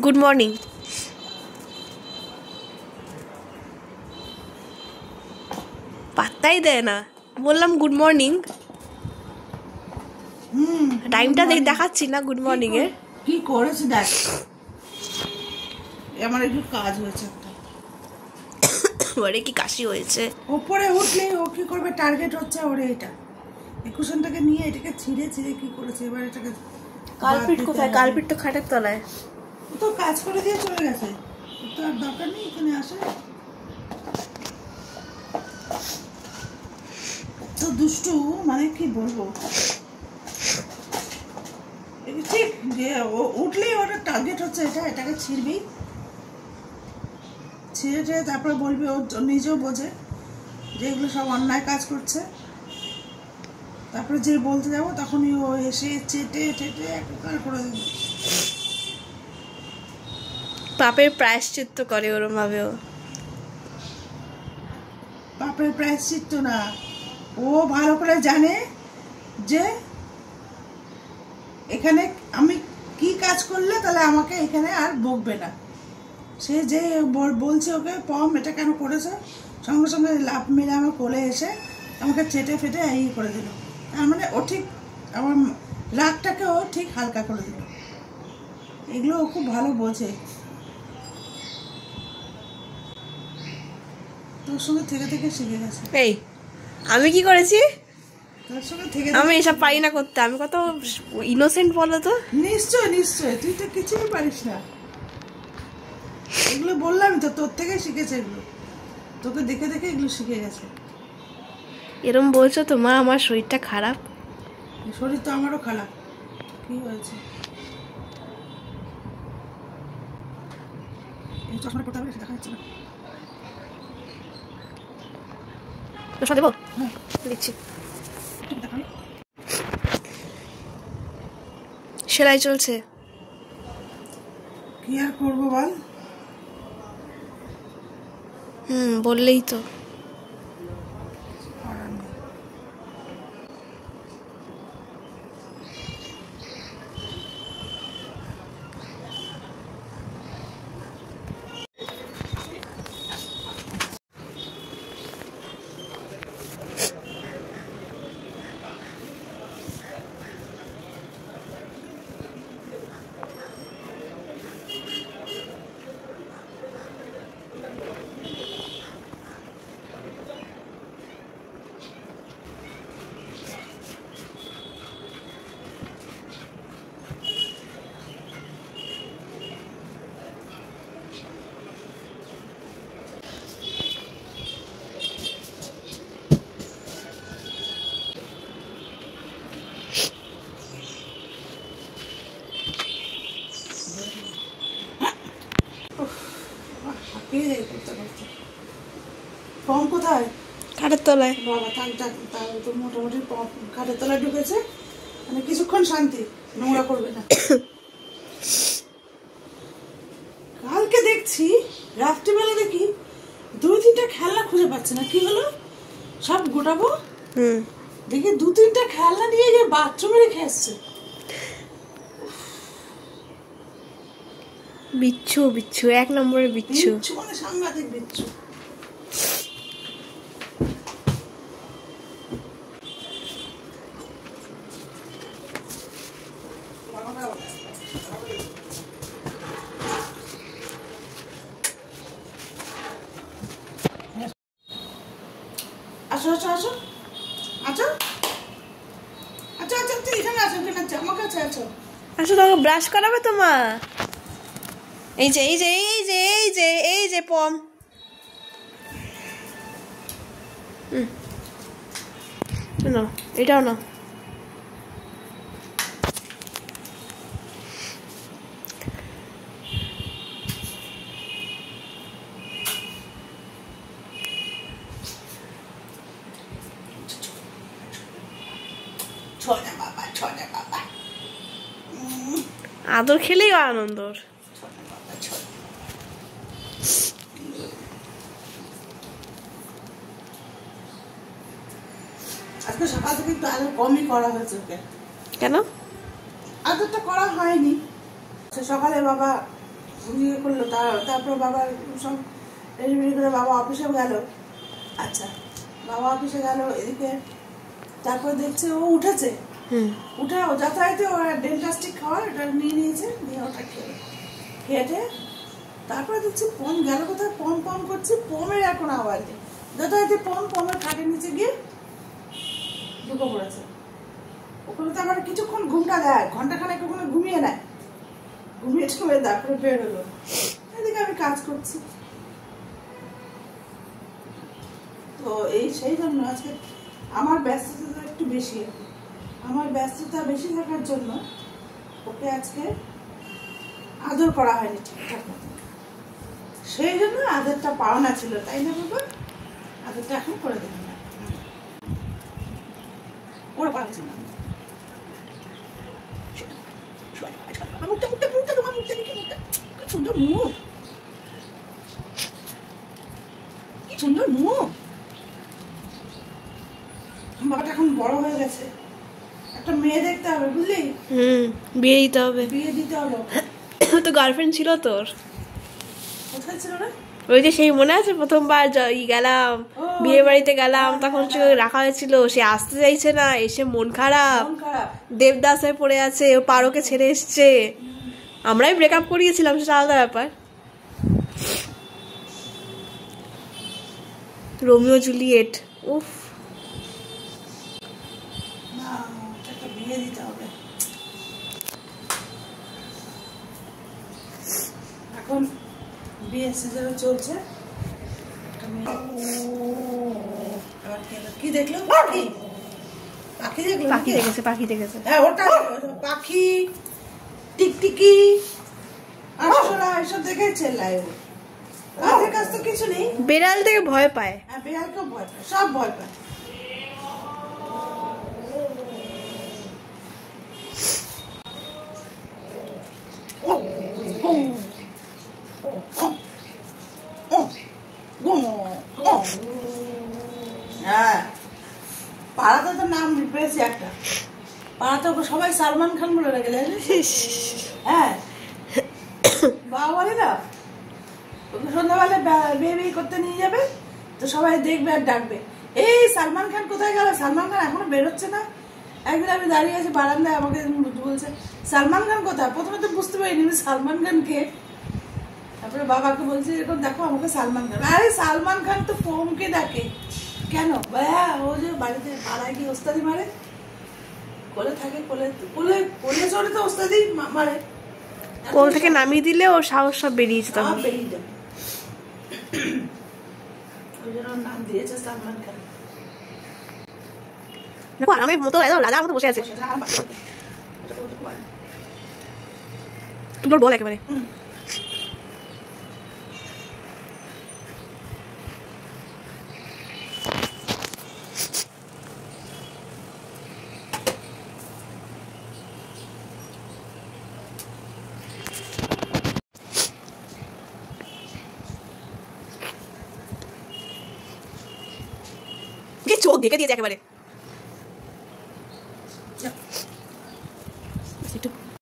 Good morning. পাত্তাই দেয় না, বললাম গুড মর্নিং। টাইমটা দেখাচ্ছি না গুড মর্নিং এর। কি করেছে দেখ, আমার একটু কাজ হয়েছে একটা। ওরে কি কাশি হয়েছে। ওপরে উঠলে ও কি করবে, টার্গেট হচ্ছে ওরে এটা। কুশনটাকে নিয়ে এটাকে ছিঁড়ে ছিঁড়ে কি করেছে এবার এটাকে। কালপিট কোথায়? কালপিট তো খাটের তলায়। ও তো কাজ করে দিয়ে চলে গেছে, তো আর দরকার নেই এখানে আসে। তো দুষ্টু, মানে কি বলবো, ঠিক যে ও উঠলেই ওটা টার্গেট হচ্ছে এটা, এটাকে ছিঁড়বি, ছিঁড়ে ছিঁড়ে তারপরে বলবি। ও নিজেও বোঝে যে এগুলো সব অন্যায় কাজ করছে। তারপরে যে বলতে যাবো তখনই ও এসে চেটে টেটে একাকার করে দেবে। পাপের প্রায়শ্চিত্ত করে ওরম ভাবেও। পাপের প্রায়শ্চিত্ত না, ও ভালো করে জানে যে এখানে আমি কি কাজ করলে তাহলে আমাকে এখানে আর বকবে না। সে যে বলছে ওকে পম এটা কেন করেছে, সঙ্গে সঙ্গে লাফ মেরে আমার কোলে এসে আমাকে চেটে ফেটে এই করে দিল। তার মানে ও ঠিক আমার রাগটাকে ও ঠিক হালকা করে দিল। এগুলো ও খুব ভালো বোঝে। তোর সঙ্গে থেকে থেকে শিখে গেছে। এই আমি কি করেছি? তোর সঙ্গে থেকে আমি এসব পারি না করতে। আমি কত ইনোসেন্ট বলো তো। নিশ্চয় নিশ্চয়, তুই তো কিছুই পারিস না। এগুলো বললাম তো, তোর থেকে শিখেছে এগুলো, তোকে দেখে দেখে এগুলো শিখে গেছে। এরম বলছো তো মা, আমার শরীরটা খারাপ। শরীর তো আমারও খারাপ। কি হয়েছে? এই চশমাটা পড়তে হবে, দেখা যাচ্ছে না। চশমা দেবো? দিচ্ছি। সেলাই চলছে। কি আর করবো বল। বললেই তো। ফর্ম কোথায়? খাটের তলায়। বাবা তাহলে তো মোটামুটি খাটের তলায় ঢুকেছে, মানে কিছুক্ষণ শান্তি, নোংরা করবে না। কালকে দেখছি রাত্রিবেলা দেখি 2-3টা খেলনা খুঁজে পাচ্ছে না, কি হলো? সব গোটাবো, দেখি 2-3টা খেলনা নিয়ে গিয়ে বাথরুমে রেখে আসছে। বিচ্ছু বিচ্ছু, 1 নম্বরের বিচ্ছু। মানে সাংঘাতিক বিচ্ছু। আসো আসো আসো, আচ্ছা আচ্ছা আচ্ছা, তুই এখানে আসো, এখানে আছো, আমার কাছে আছো। আসলে তোমাকে ব্রাশ করাবে তো মা। এই যে এই যে এই যে এই যে এই যে পম। না এটাও না। ছড়া বাবা, ছড়া বাবা, আদর খেলেই আনন্দ। আজকে সকাল থেকে একটু আদর কমই করা হয়েছে ওকে। কেন? আদরটা করা হয়নি। সকালে বাবা ইয়ে করলো, তারপর বাবার সব রেডি করে বাবা অফিসে গেল। আচ্ছা, বাবা অফিসে গেল, এদিকে তারপর দেখছে ও উঠেছে, উঠে ও যাতায়াতে ও ডেন্টাস্টিক খাওয়ার এটা নিয়ে নিয়েছে, নিয়ে ওটা খেয়ে তারপরে দেখছি পম গেল কোথায়, পম পম করছে, পমের এখন আওয়াজ নেই, যাতায়াতে পমের খাটের নিচে গিয়ে ঢুকে পড়েছে। ওখানে তো আবার কিছুক্ষণ ঘুমটা দেয়, ঘন্টাখানেক ওখানে ঘুমিয়ে নেয়, ঘুমিয়ে টুমিয়ে তারপরে বের হলো। এদিকে আমি কাজ করছি। তো সেই জন্য আজকে আমার ব্যস্ততা একটু বেশি, আমার ব্যস্ততা বেশি থাকার জন্য ওকে আজকে আদর করা হয়নি ঠিকঠাক মতো, সেই জন্য আদরটা পাওনা ছিল, তাই না বাবা? আদরটা এখন করে দেবেন না, ওরা পারছে না। সুন্দর মুখ, কি সুন্দর মুখ। বাবাটা এখন বড় হয়ে গেছে, একটা মেয়ে দেখতে হবে, বুঝলি? বিয়ে দিতে হবে, বিয়ে দিতে হবে। তো গার্লফ্রেন্ড ছিল তোর? কোথায় ছিল রে? ওই যে সেই মনে আছে প্রথমবার গেলাম, বিয়ে বাড়িতে গেলাম, তখন রাখা হয়েছিল, সে আসতে চাইছে না, এসে মন খারাপ, দেবদাস হয়ে পড়ে আছে, ও পারোকে ছেড়ে এসছে, আমরাই ব্রেকআপ করিয়েছিলাম, সেটা আলাদা ব্যাপার। রোমিও জুলিয়েট, উফ। না, একটা বিয়ে দিতে হবে এখন, বিয়ে সিজনে চলছে। কি দেখলো? পাখি, পাখি দেখলো? পাখি দেখেছে, পাখি দেখেছে। হ্যাঁ, ওটা পাখি, টিকটিকি, আরশোলা, এসব দেখে চেল্লায়। রাতের কাজ তো কিছু নেই। বেড়াল থেকে ভয় পায়। হ্যাঁ, বেড়ালকেও ভয় পায়, সব ভয় পায়। হ্যাঁ, পাড়াতে তো নাম পেয়েছি একটা, পাড়াতে সবাই সালমান খান বলে রেখে জানিস? হ্যাঁ, বাবা বলে না, ওকে সন্ধ্যাবেলা বিয়ে করতে নিয়ে যাবে, তো সবাই দেখবে আর ডাকবে, এই সালমান খান কোথায় গেল, সালমান খান এখনো বেরোচ্ছে না। একদিন আমি দাঁড়িয়ে আছি বারান্দায়, আমাকে বলছে সালমান খান কোথায়, প্রথমে তো বুঝতে পারিনি সালমান খান কে, তারপরে বাবাকে বলছি এরকম দেখো আমাকে সালমান খান, আরে সালমান খান তো ফোমকে ডাকে কেন, ও যে বাড়িতে পাড়ায় গিয়ে ওস্তাদি মারে, কোলে থাকে, কোলে কোলে কোলে চড়ে তো ওস্তাদি মারে, কোল থেকে নামিয়ে দিলে ওর সাহস সব বেরিয়েছে, তখন বেরিয়ে যাবে, ওই জন্য নাম দিয়েছে সালমান খান। আরামের মতো একদম রাজার মতো বসে আছে, তোর বল একেবারে। চোখ ঢেকে দিয়েছে একেবারে।